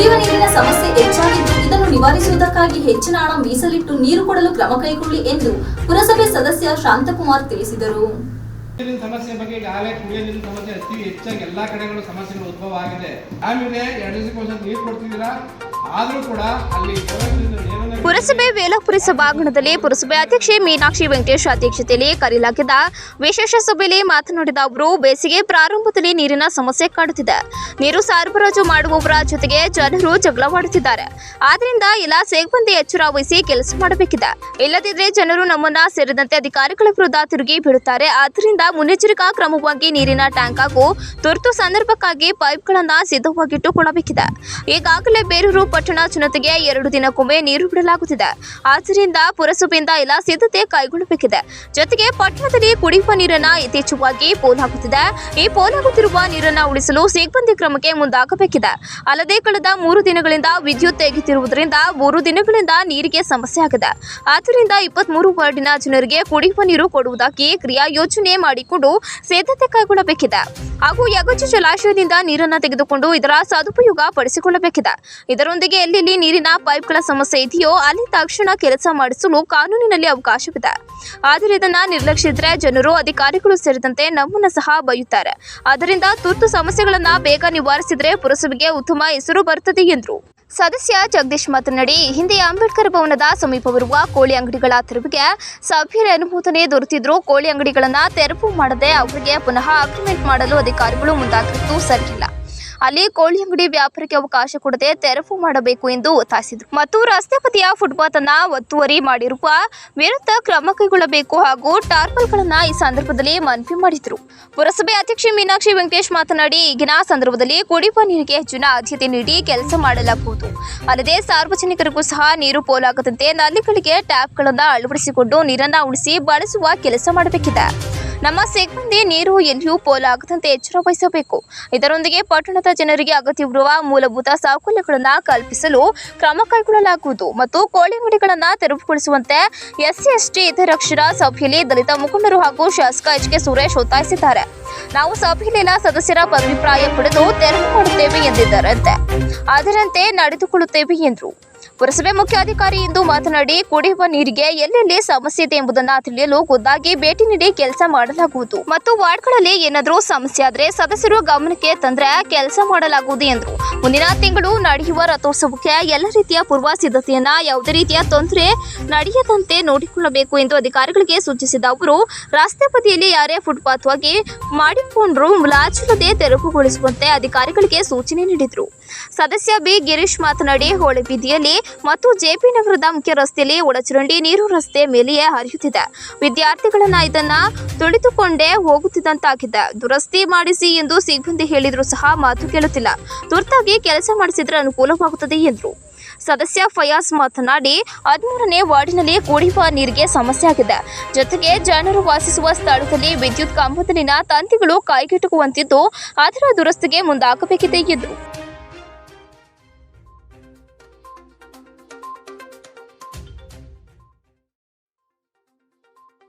ಕುಡಿಯುವ ನೀರಿನ ಸಮಸ್ಯೆ ಹೆಚ್ಚಾಗಿದ್ದು ಇದನ್ನು ನಿವಾರಿಸುವುದಕ್ಕಾಗಿ ಹೆಚ್ಚಿನ ಹಣ ಮೀಸಲಿಟ್ಟು ನೀರು ಕೊಡಲು ಕ್ರಮ ಕೈಗೊಳ್ಳಿ ಎಂದು ಪುರಸಭೆ ಸದಸ್ಯ ಶಾಂತಕುಮಾರ್ ತಿಳಿಸಿದರು. ನೀರಿನ ಸಮಸ್ಯೆ ಬಗ್ಗೆ ಈಗಾಗಲೇ ಕುಡಿಯುವ ನೀರಿನ ಸಮಸ್ಯೆ ಅತಿ ಹೆಚ್ಚಾಗಿ ಎಲ್ಲಾ ಕಡೆಗಳು ಸಮಸ್ಯೆಗಳು ಉದ್ಭವ ಆಗಿದೆ. ಆಮೇಲೆ 2 ದಿವಸಕ್ಕೊಂದ್ಸಲ ನೀರು ಕೊಡ್ತಿದ್ದೀರಾ, ಆದರೂ ಕೂಡ ಅಲ್ಲಿ ಪುರಸಭೆ ವೇಲಾಪುರಿ ಸಭಾಂಗಣದಲ್ಲಿ ಪುರಸಭೆ ಅಧ್ಯಕ್ಷೆ ಮೀನಾಕ್ಷಿ ವೆಂಕಟೇಶ್ ಅಧ್ಯಕ್ಷತೆಯಲ್ಲಿ ಕರೆಯಲಾಗಿದ್ದ ವಿಶೇಷ ಸಭೆಯಲ್ಲಿ ಮಾತನಾಡಿದ ಅವರು, ಬೇಸಿಗೆ ಪ್ರಾರಂಭದಲ್ಲಿ ನೀರಿನ ಸಮಸ್ಯೆ ಕಾಡುತ್ತಿದೆ. ನೀರು ಸರಬರಾಜು ಮಾಡುವವರ ಜೊತೆಗೆ ಜನರು ಜಗಳವಾಡುತ್ತಿದ್ದಾರೆ. ಆದ್ದರಿಂದ ಎಲ್ಲ ಸಿಬ್ಬಂದಿ ಎಚ್ಚರ ವಹಿಸಿ ಕೆಲಸ ಮಾಡಬೇಕಿದೆ. ಇಲ್ಲದಿದ್ದರೆ ಜನರು ನಮ್ಮನ್ನ ಸೇರಿದಂತೆ ಅಧಿಕಾರಿಗಳ ವಿರುದ್ಧ ತಿರುಗಿ ಬೀಳುತ್ತಾರೆ. ಆದ್ದರಿಂದ ಮುನ್ನೆಚ್ಚರಿಕಾ ಕ್ರಮವಾಗಿ ನೀರಿನ ಟ್ಯಾಂಕ್ ಹಾಗೂ ತುರ್ತು ಸಂದರ್ಭಕ್ಕಾಗಿ ಪೈಪ್ಗಳನ್ನು ಸಿದ್ಧವಾಗಿಟ್ಟುಕೊಳ್ಳಬೇಕಿದೆ. ಈಗಾಗಲೇ ಬೇರೂರು ಪಟ್ಟಣ ಜನತೆಗೆ 2 ದಿನಕ್ಕೊಮ್ಮೆ ನೀರು ಬಿಡಲಾಗುತ್ತಿದೆ. ಆದ್ದರಿಂದ ಪುರಸಭೆಯಿಂದ ಎಲ್ಲ ಸಿದ್ಧತೆ ಕೈಗೊಳ್ಳಬೇಕಿದೆ. ಜೊತೆಗೆ ಪಟ್ಟಣದಲ್ಲಿ ಕುಡಿಯುವ ನೀರನ್ನ ಯಥೇಚ್ಛವಾಗಿ ಪೋಲಾಗುತ್ತಿದೆ. ಈ ಪೋಲಾಗುತ್ತಿರುವ ನೀರನ್ನ ಉಳಿಸಲು ಸಿಬ್ಬಂದಿ ಕ್ರಮಕ್ಕೆ ಮುಂದಾಗಬೇಕಿದೆ. ಅಲ್ಲದೆ ಕಳೆದ 3 ದಿನಗಳಿಂದ ವಿದ್ಯುತ್ ತೆಗೆಯುತ್ತಿರುವುದರಿಂದ 3 ದಿನಗಳಿಂದ ನೀರಿಗೆ ಸಮಸ್ಯೆ ಆಗಿದೆ. ಆದ್ದರಿಂದ 23 ವಾರ್ಡಿನ ಜನರಿಗೆ ಕುಡಿಯುವ ನೀರು ಕೊಡುವುದಕ್ಕೆ ಕ್ರಿಯಾ ಯೋಜನೆ ಮಾಡಿಕೊಂಡು ಸಿದ್ಧತೆ ಕೈಗೊಳ್ಳಬೇಕಿದೆ. ಹಾಗೂ ಯಗಚಿ ಜಲಾಶಯದಿಂದ ನೀರನ್ನು ತೆಗೆದುಕೊಂಡು ಇದರ ಸದುಪಯೋಗ ಪಡಿಸಿಕೊಳ್ಳಬೇಕಿದೆ. ಇದರೊಂದಿಗೆ ಎಲ್ಲೆಲ್ಲಿ ನೀರಿನ ಪೈಪ್ಗಳ ಸಮಸ್ಯೆ ಇದೆಯೋ ಅಲ್ಲಿ ತಕ್ಷಣ ಕೆಲಸ ಮಾಡಿಸಲು ಕಾನೂನಿನಲ್ಲಿ ಅವಕಾಶವಿದೆ. ಆದರೆ ಇದನ್ನ ನಿರ್ಲಕ್ಷಿಸಿದರೆ ಜನರು, ಅಧಿಕಾರಿಗಳು ಸೇರಿದಂತೆ ನಮ್ಮನ್ನು ಸಹ ಬೈಯುತ್ತಾರೆ. ಆದ್ದರಿಂದ ತುರ್ತು ಸಮಸ್ಯೆಗಳನ್ನ ಬೇಗ ನಿವಾರಿಸಿದರೆ ಪುರಸಭೆಗೆ ಉತ್ತಮ ಹೆಸರು ಬರುತ್ತದೆ ಎಂದರು. ಸದಸ್ಯ ಜಗದೀಶ್ ಮಾತನಾಡಿ, ಹಿಂದೆ ಅಂಬೇಡ್ಕರ್ ಭವನದ ಸಮೀಪವಿರುವ ಕೋಳಿ ಅಂಗಡಿಗಳ ತೆರವಿಗೆ ಸಭೆಯ ಅನುಮೋದನೆ ದೊರೆತಿದ್ರೂ ಕೋಳಿ ಅಂಗಡಿಗಳನ್ನು ತೆರವು ಮಾಡದೆ ಅವರಿಗೆ ಪುನಃ ಅಗ್ರಿಮೆಂಟ್ ಮಾಡಲು ಅಧಿಕಾರಿಗಳು ಮುಂದಾಗಿರುವುದು ಸರಿಯಿಲ್ಲ. ಅಲ್ಲಿ ಕೋಳಿ ಅಂಗಡಿ ವ್ಯಾಪಾರಕ್ಕೆ ಅವಕಾಶ ಕೊಡದೆ ತೆರವು ಮಾಡಬೇಕು ಎಂದು ಒತ್ತಾಯಿಸಿದರು. ಮತ್ತು ರಸ್ತೆ ಬದಿಯ ಫುಟ್ಪಾತ್ ಅನ್ನು ಒತ್ತುವರಿ ಮಾಡಿರುವ ವಿರುದ್ಧ ಕ್ರಮ ಕೈಗೊಳ್ಳಬೇಕು ಹಾಗೂ ಟಾರ್ಪಲ್ಗಳನ್ನು ಈ ಸಂದರ್ಭದಲ್ಲಿ ಮನವಿ ಮಾಡಿದರು. ಪುರಸಭೆ ಅಧ್ಯಕ್ಷೆ ಮೀನಾಕ್ಷಿ ವೆಂಕಟೇಶ್ ಮಾತನಾಡಿ, ಈಗಿನ ಸಂದರ್ಭದಲ್ಲಿ ಕುಡಿಯುವ ನೀರಿಗೆ ಹೆಚ್ಚಿನ ಆದ್ಯತೆ ನೀಡಿ ಕೆಲಸ ಮಾಡಲಾಗುವುದು. ಅಲ್ಲದೆ ಸಾರ್ವಜನಿಕರಿಗೂ ಸಹ ನೀರು ಪೋಲಾಗದಂತೆ ನಲ್ಲಿಗಳಿಗೆ ಟ್ಯಾಪ್ಗಳನ್ನು ಅಳವಡಿಸಿಕೊಂಡು ನೀರನ್ನು ಉಳಿಸಿ ಬಳಸುವ ಕೆಲಸ ಮಾಡಬೇಕಿದೆ. ನಮ್ಮ ಸಿಬ್ಬಂದಿ ನೀರು ಎಲ್ಲಿಯೂ ಪೋಲಾಗದಂತೆ ಎಚ್ಚರ ವಹಿಸಬೇಕು. ಇದರೊಂದಿಗೆ ಪಟ್ಟಣದ ಜನರಿಗೆ ಅಗತ್ಯವಿರುವ ಮೂಲಭೂತ ಸೌಕರ್ಯಗಳನ್ನು ಕಲ್ಪಿಸಲು ಕ್ರಮ ಕೈಗೊಳ್ಳಲಾಗುವುದು ಮತ್ತು ಕೋಳಿ ಅಂಗಡಿಗಳನ್ನು ತೆರವುಗೊಳಿಸುವಂತೆ SC/ST ಹಿತರಕ್ಷಣಾ ಸಭೆಯಲ್ಲಿ ದಲಿತ ಮುಖಂಡರು ಹಾಗೂ ಶಾಸಕ HK ಸುರೇಶ್ ಒತ್ತಾಯಿಸಿದ್ದಾರೆ. ನಾವು ಸಭೆಯಲ್ಲೆಲ್ಲ ಸದಸ್ಯರ ಅಭಿಪ್ರಾಯ ಪಡೆದು ತೆರವು ಮಾಡುತ್ತೇವೆ ಎಂದಿದ್ದಾರಂತೆ. ಅದರಂತೆ ನಡೆದುಕೊಳ್ಳುತ್ತೇವೆ ಎಂದರು. ಪುರಸಭೆ ಮುಖ್ಯಾಧಿಕಾರಿ ಎಂದು ಮಾತನಾಡಿ, ಕುಡಿಯುವ ನೀರಿಗೆ ಎಲ್ಲೆಲ್ಲಿ ಸಮಸ್ಯೆ ಇದೆ ಎಂಬುದನ್ನು ತಿಳಿಯಲು ಖುದ್ದಾಗಿ ಭೇಟಿ ನೀಡಿ ಕೆಲಸ ಮಾಡಲಾಗುವುದು ಮತ್ತು ವಾರ್ಡ್ಗಳಲ್ಲಿ ಏನಾದರೂ ಸಮಸ್ಯೆ ಆದರೆ ಸದಸ್ಯರು ಗಮನಕ್ಕೆ ತಂದರೆ ಕೆಲಸ ಮಾಡಲಾಗುವುದು ಎಂದರು. ಮುಂದಿನ ತಿಂಗಳು ನಡೆಯುವ ರಥೋತ್ಸವಕ್ಕೆ ಎಲ್ಲ ರೀತಿಯ ಪೂರ್ವ ಸಿದ್ಧತೆಯನ್ನ ಯಾವುದೇ ರೀತಿಯ ತೊಂದರೆ ನಡೆಯದಂತೆ ನೋಡಿಕೊಳ್ಳಬೇಕು ಎಂದು ಅಧಿಕಾರಿಗಳಿಗೆ ಸೂಚಿಸಿದ ಅವರು, ರಸ್ತೆ ಬದಿಯಲ್ಲಿ ಯಾರೇ ಫುಟ್ಪಾತ್ ಆಗಿ ಮಾಡಿಕೊಂಡರೂ ಮುಲಾಜಿಲ್ಲದೆ ತೆರವುಗೊಳಿಸುವಂತೆ ಅಧಿಕಾರಿಗಳಿಗೆ ಸೂಚನೆ ನೀಡಿದರು. ಸದಸ್ಯ ಬಿ ಗಿರೀಶ್ ಮಾತನಾಡಿ, ಹೋಳಿ ಬೀದಿಯಲ್ಲಿ ಮತ್ತು JP ನಗರದ ಮುಖ್ಯ ರಸ್ತೆಯಲ್ಲಿ ಒಳಚರಂಡಿ ನೀರು ರಸ್ತೆ ಮೇಲೆಯೇ ಹರಿಯುತ್ತಿದೆ. ವಿದ್ಯಾರ್ಥಿಗಳನ್ನ ಇದನ್ನ ತುಳಿದುಕೊಂಡೇ ಹೋಗುತ್ತಿದ್ದಂತಾಗಿದೆ. ದುರಸ್ತಿ ಮಾಡಿಸಿ ಎಂದು ಸಿಬ್ಬಂದಿ ಹೇಳಿದರೂ ಸಹ ಮಾತು ಕೇಳುತ್ತಿಲ್ಲ. ತುರ್ತಾಗಿ ಕೆಲಸ ಮಾಡಿಸಿದ್ರೆ ಅನುಕೂಲವಾಗುತ್ತದೆ ಎಂದರು. ಸದಸ್ಯ ಫಯಾಜ್ ಮಾತನಾಡಿ, 13ನೇ ವಾರ್ಡಿನಲ್ಲಿ ಕುಡಿಯುವ ನೀರಿಗೆ ಸಮಸ್ಯೆ ಆಗಿದೆ. ಜೊತೆಗೆ ಜನರು ವಾಸಿಸುವ ಸ್ಥಳದಲ್ಲಿ ವಿದ್ಯುತ್ ಕಂಬದಲ್ಲಿನ ತಂತಿಗಳು ಕೈಗೆಟುಕುವಂತಿದ್ದು ಅದರ ದುರಸ್ತಿಗೆ ಮುಂದಾಗಬೇಕಿದೆ ಎಂದರು.